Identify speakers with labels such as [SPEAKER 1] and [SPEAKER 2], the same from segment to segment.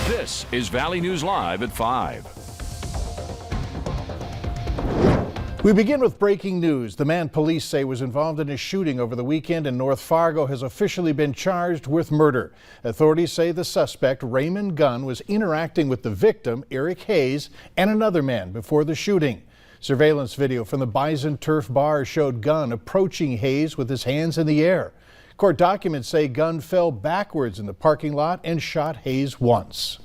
[SPEAKER 1] This is Valley News Live at 5.
[SPEAKER 2] We begin with breaking news. The man police say was involved in a shooting over the weekend in North Fargo has officially been charged with murder. Authorities say the suspect, Raymond Gunn, was interacting with the victim, Eric Hayes, and another man before the shooting. Surveillance video from the Bison Turf Bar showed Gunn approaching Hayes with his hands in the air. Court documents say Gunn fell backwards in the parking lot and shot Hayes once.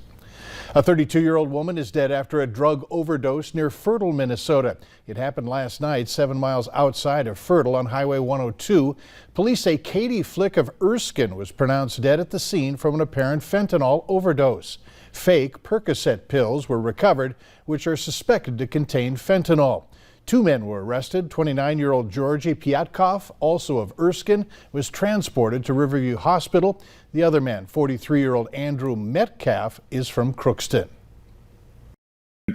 [SPEAKER 2] A 32-year-old woman is dead after a drug overdose near Fertile, Minnesota. It happened last night 7 miles outside of Fertile on Highway 102. Police say Katie Flick of Erskine was pronounced dead at the scene from an apparent fentanyl overdose. Fake Percocet pills were recovered, which are suspected to contain fentanyl. 2 men were arrested. 29-year-old Georgi Piatkov, also of Erskine, was transported to Riverview Hospital. The other man, 43-year-old Andrew Metcalf, is from Crookston.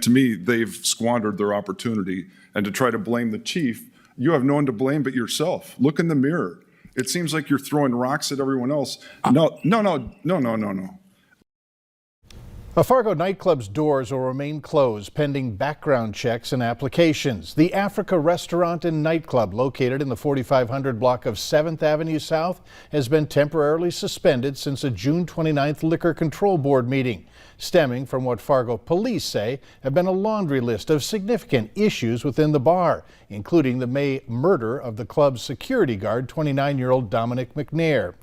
[SPEAKER 3] To me, they've squandered their opportunity, and to try to blame the chief, you have no one to blame but yourself. Look in the mirror. It seems like you're throwing rocks at everyone else. No.
[SPEAKER 2] A Fargo nightclub's doors will remain closed pending background checks and applications. The Africa Restaurant and Nightclub, located in the 4500 block of 7th Avenue South, has been temporarily suspended since a June 29th Liquor Control Board meeting, stemming from what Fargo police say have been a laundry list of significant issues within the bar, including the May murder of the club's security guard, 29-year-old Dominic McNair.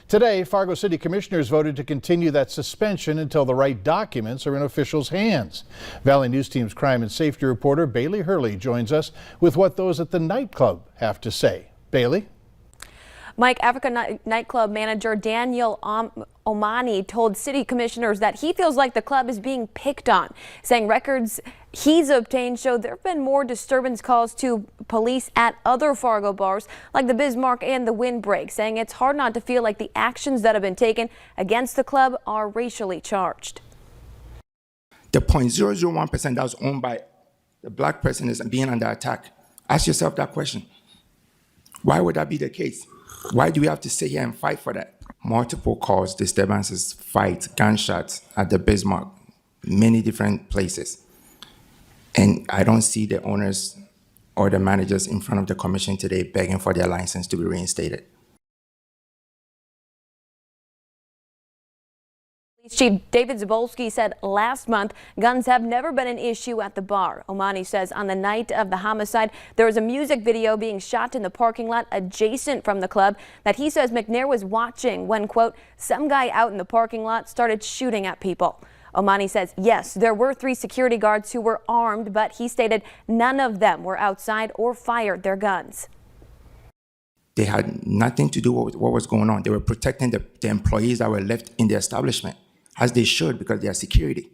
[SPEAKER 2] Today, Fargo City Commissioners voted to continue that suspension until the right documents are in officials' hands. Valley News Team's crime and safety reporter Bailey Hurley joins us with what those at the nightclub have to say. Bailey?
[SPEAKER 4] Mike, Africa nightclub manager Daniel Omani told city commissioners that he feels like the club is being picked on, saying records he's obtained show there have been more disturbance calls to police at other Fargo bars like the Bismarck and the Windbreak, saying it's hard not to feel like the actions that have been taken against the club are racially charged.
[SPEAKER 5] The 0.001% that was owned by the black person is being under attack. Ask yourself that question. Why would that be the case? Why do we have to sit here and fight for that? Multiple calls, disturbances, fights, gunshots at the Bismarck, many different places. And I don't see the owners or the managers in front of the commission today begging for their license to be reinstated.
[SPEAKER 4] Chief David Zabolski said last month guns have never been an issue at the bar. Omani says on the night of the homicide, there was a music video being shot in the parking lot adjacent from the club that he says McNair was watching when, quote, some guy out in the parking lot started shooting at people. Omani says, yes, there were 3 security guards who were armed, but he stated none of them were outside or fired their guns.
[SPEAKER 5] They had nothing to do with what was going on. They were protecting the employees that were left in the establishment, as they should, because they are security.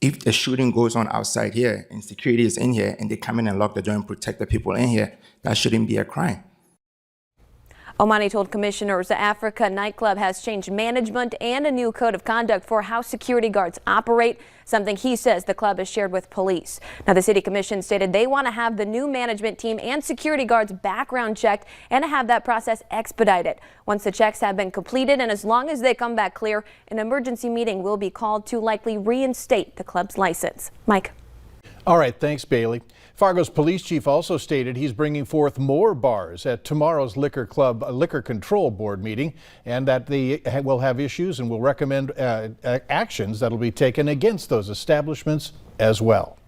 [SPEAKER 5] If the shooting goes on outside here and security is in here and they come in and lock the door and protect the people in here, that shouldn't be a crime.
[SPEAKER 4] Omani told commissioners the Africa nightclub has changed management and a new code of conduct for how security guards operate, something he says the club has shared with police. Now, the city commission stated they want to have the new management team and security guards background checked and to have that process expedited. Once the checks have been completed and as long as they come back clear, an emergency meeting will be called to likely reinstate the club's license. Mike.
[SPEAKER 2] All right, thanks, Bailey. Fargo's police chief also stated he's bringing forth more bars at tomorrow's Liquor Control Board meeting, and that they will have issues and will recommend actions that will be taken against those establishments as well.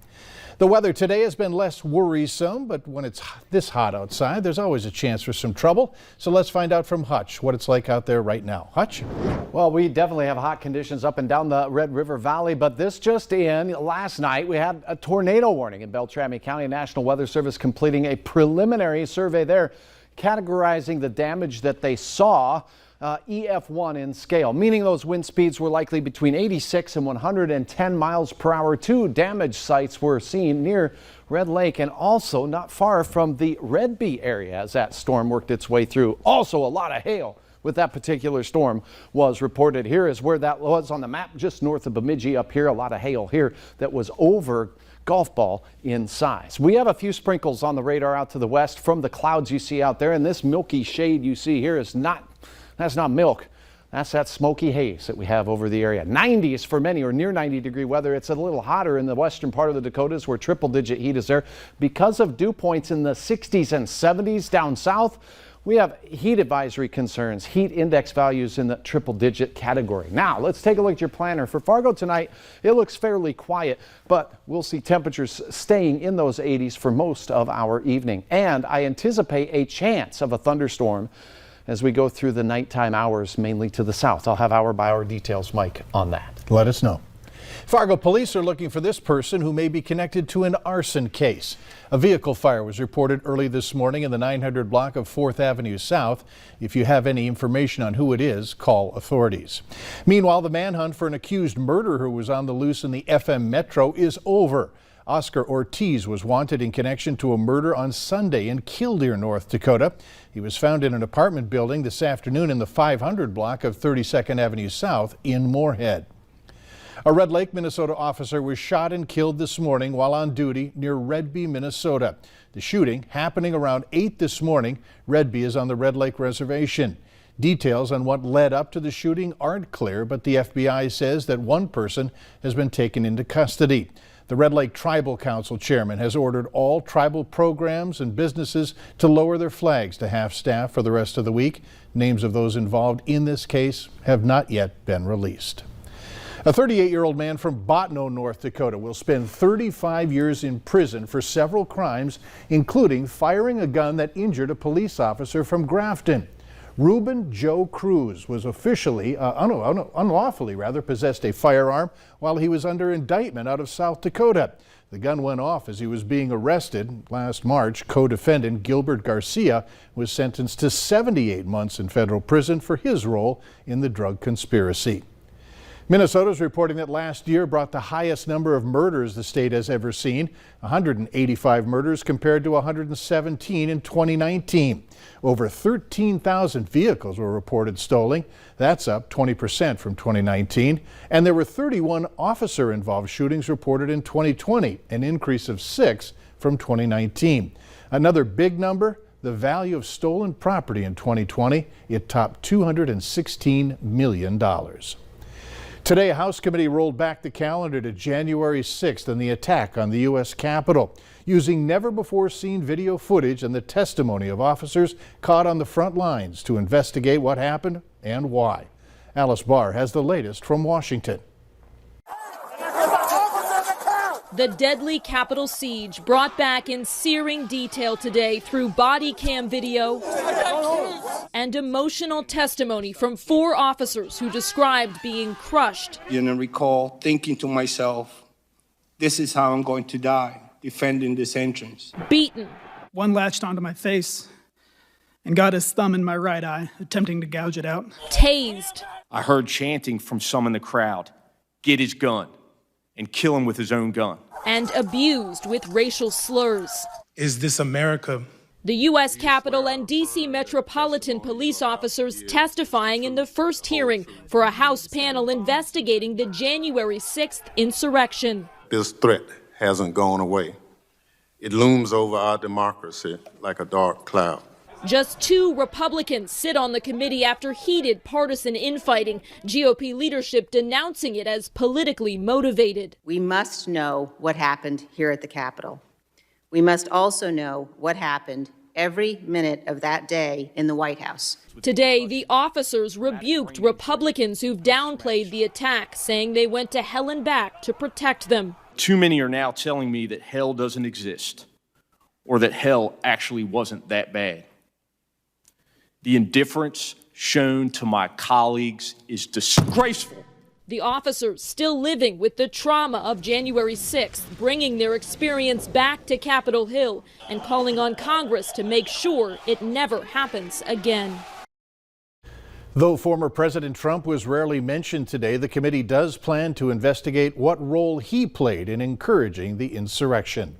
[SPEAKER 2] The weather today has been less worrisome, but when it's this hot outside, there's always a chance for some trouble. So let's find out from Hutch what it's like out there right now. Hutch?
[SPEAKER 6] Well, we definitely have hot conditions up and down the Red River Valley, but this just in. Last night, we had a tornado warning in Beltrami County. National Weather Service completing a preliminary survey there, categorizing the damage that they saw EF1 in scale, meaning those wind speeds were likely between 86 and 110 miles per hour. 2 damage sites were seen near Red Lake and also not far from the Red Bee area as that storm worked its way through. Also, a lot of hail with that particular storm was reported. Here is where that was on the map, just north of Bemidji up here. A lot of hail here that was over golf ball in size. We have a few sprinkles on the radar out to the west from the clouds you see out there, and this milky shade you see here is not, that's not milk. That's that smoky haze that we have over the area. 90s for many, or near 90-degree weather. It's a little hotter in the western part of the Dakotas where triple-digit heat is there. Because of dew points in the 60s and 70s down south, we have heat advisory concerns, heat index values in the triple-digit category. Now, let's take a look at your planner. For Fargo tonight, it looks fairly quiet, but we'll see temperatures staying in those 80s for most of our evening. And I anticipate a chance of a thunderstorm as we go through the nighttime hours, mainly to the south. I'll have hour-by-hour details, Mike, on that.
[SPEAKER 2] Let us know. Fargo police are looking for this person who may be connected to an arson case. A vehicle fire was reported early this morning in the 900 block of 4th Avenue South. If you have any information on who it is, call authorities. Meanwhile, the manhunt for an accused murderer who was on the loose in the FM Metro is over. Oscar Ortiz was wanted in connection to a murder on Sunday in Killdeer, North Dakota. He was found in an apartment building this afternoon in the 500 block of 32nd Avenue South in Moorhead. A Red Lake, Minnesota officer was shot and killed this morning while on duty near Redby, Minnesota. The shooting happening around 8 this morning. Redby is on the Red Lake Reservation. Details on what led up to the shooting aren't clear, but the FBI says that one person has been taken into custody. The Red Lake Tribal Council chairman has ordered all tribal programs and businesses to lower their flags to half-staff for the rest of the week. Names of those involved in this case have not yet been released. A 38-year-old man from Bottineau, North Dakota will spend 35 years in prison for several crimes, including firing a gun that injured a police officer from Grafton. Ruben Joe Cruz was officially, unlawfully possessed a firearm while he was under indictment out of South Dakota. The gun went off as he was being arrested. Last March, co-defendant Gilbert Garcia was sentenced to 78 months in federal prison for his role in the drug conspiracy. Minnesota is reporting that last year brought the highest number of murders the state has ever seen, 185 murders compared to 117 in 2019. Over 13,000 vehicles were reported stolen. That's up 20% from 2019. And there were 31 officer-involved shootings reported in 2020, an increase of 6 from 2019. Another big number, the value of stolen property in 2020, it topped $216 million. Today, a House committee rolled back the calendar to January 6th and the attack on the U.S. Capitol, using never-before-seen video footage and the testimony of officers caught on the front lines to investigate what happened and why. Alice Barr has the latest from Washington.
[SPEAKER 7] The deadly Capitol siege brought back in searing detail today through body cam video and emotional testimony from 4 officers who described being crushed.
[SPEAKER 8] I recall thinking to myself, this is how I'm going to die, defending this entrance.
[SPEAKER 7] Beaten.
[SPEAKER 9] One latched onto my face and got his thumb in my right eye, attempting to gouge it out.
[SPEAKER 7] Tased.
[SPEAKER 10] I heard chanting from some in the crowd, get his gun and kill him with his own gun.
[SPEAKER 7] And abused with racial slurs.
[SPEAKER 9] Is this America?
[SPEAKER 7] The U.S. Capitol and D.C. Metropolitan Police officers testifying in the first hearing for a House panel investigating the January 6th insurrection.
[SPEAKER 11] This threat hasn't gone away. It looms over our democracy like a dark cloud.
[SPEAKER 7] Just 2 Republicans sit on the committee after heated partisan infighting, GOP leadership denouncing it as politically motivated.
[SPEAKER 12] We must know what happened here at the Capitol. We must also know what happened every minute of that day in the White House.
[SPEAKER 7] Today, the officers rebuked Republicans who've downplayed the attack, saying they went to hell and back to protect them.
[SPEAKER 10] Too many are now telling me that hell doesn't exist, or that hell actually wasn't that bad. The indifference shown to my colleagues is disgraceful.
[SPEAKER 7] The officers still living with the trauma of January 6th, bringing their experience back to Capitol Hill and calling on Congress to make sure it never happens again.
[SPEAKER 2] Though former President Trump was rarely mentioned today, the committee does plan to investigate what role he played in encouraging the insurrection.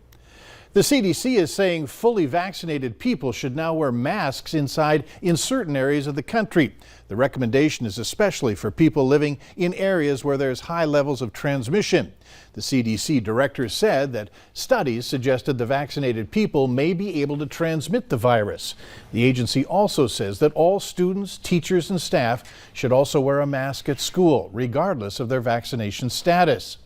[SPEAKER 2] The CDC is saying fully vaccinated people should now wear masks inside in certain areas of the country. The recommendation is especially for people living in areas where there's high levels of transmission. The CDC director said that studies suggested the vaccinated people may be able to transmit the virus. The agency also says that all students, teachers, and staff should also wear a mask at school, regardless of their vaccination status.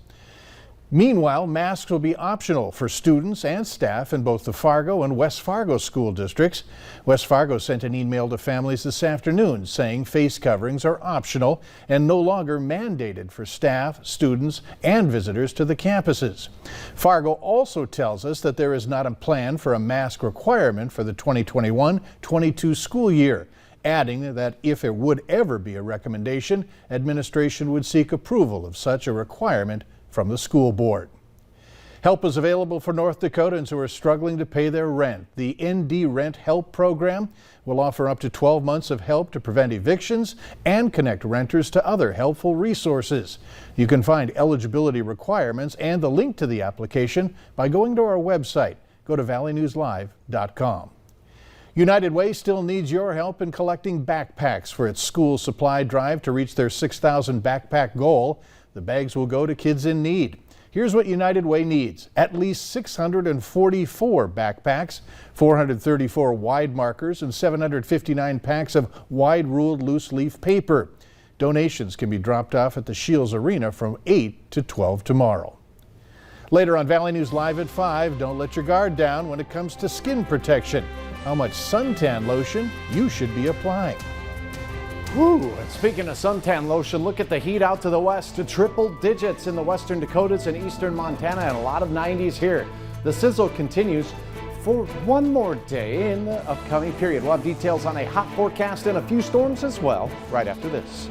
[SPEAKER 2] Meanwhile, masks will be optional for students and staff in both the Fargo and West Fargo school districts. West Fargo sent an email to families this afternoon saying face coverings are optional and no longer mandated for staff, students, and visitors to the campuses. Fargo also tells us that there is not a plan for a mask requirement for the 2021-22 school year, adding that if it would ever be a recommendation, administration would seek approval of such a requirement from the school board. Help is available for North Dakotans who are struggling to pay their rent. The ND Rent Help program will offer up to 12 months of help to prevent evictions and connect renters to other helpful resources. You can find eligibility requirements and the link to the application by going to our website. Go to valleynewslive.com. United Way still needs your help in collecting backpacks for its school supply drive to reach their 6,000 backpack goal. The bags will go to kids in need. Here's what United Way needs: at least 644 backpacks, 434 wide markers, and 759 packs of wide-ruled loose leaf paper. Donations can be dropped off at the Shields Arena from 8 to 12 tomorrow. Later on Valley News Live at 5, don't let your guard down when it comes to skin protection. How much suntan lotion you should be applying.
[SPEAKER 6] Woo! And speaking of suntan lotion, look at the heat out to the west to triple digits in the western Dakotas and eastern Montana, and a lot of 90s here. The sizzle continues for one more day in the upcoming period. We'll have details on a hot forecast and a few storms as well right after this.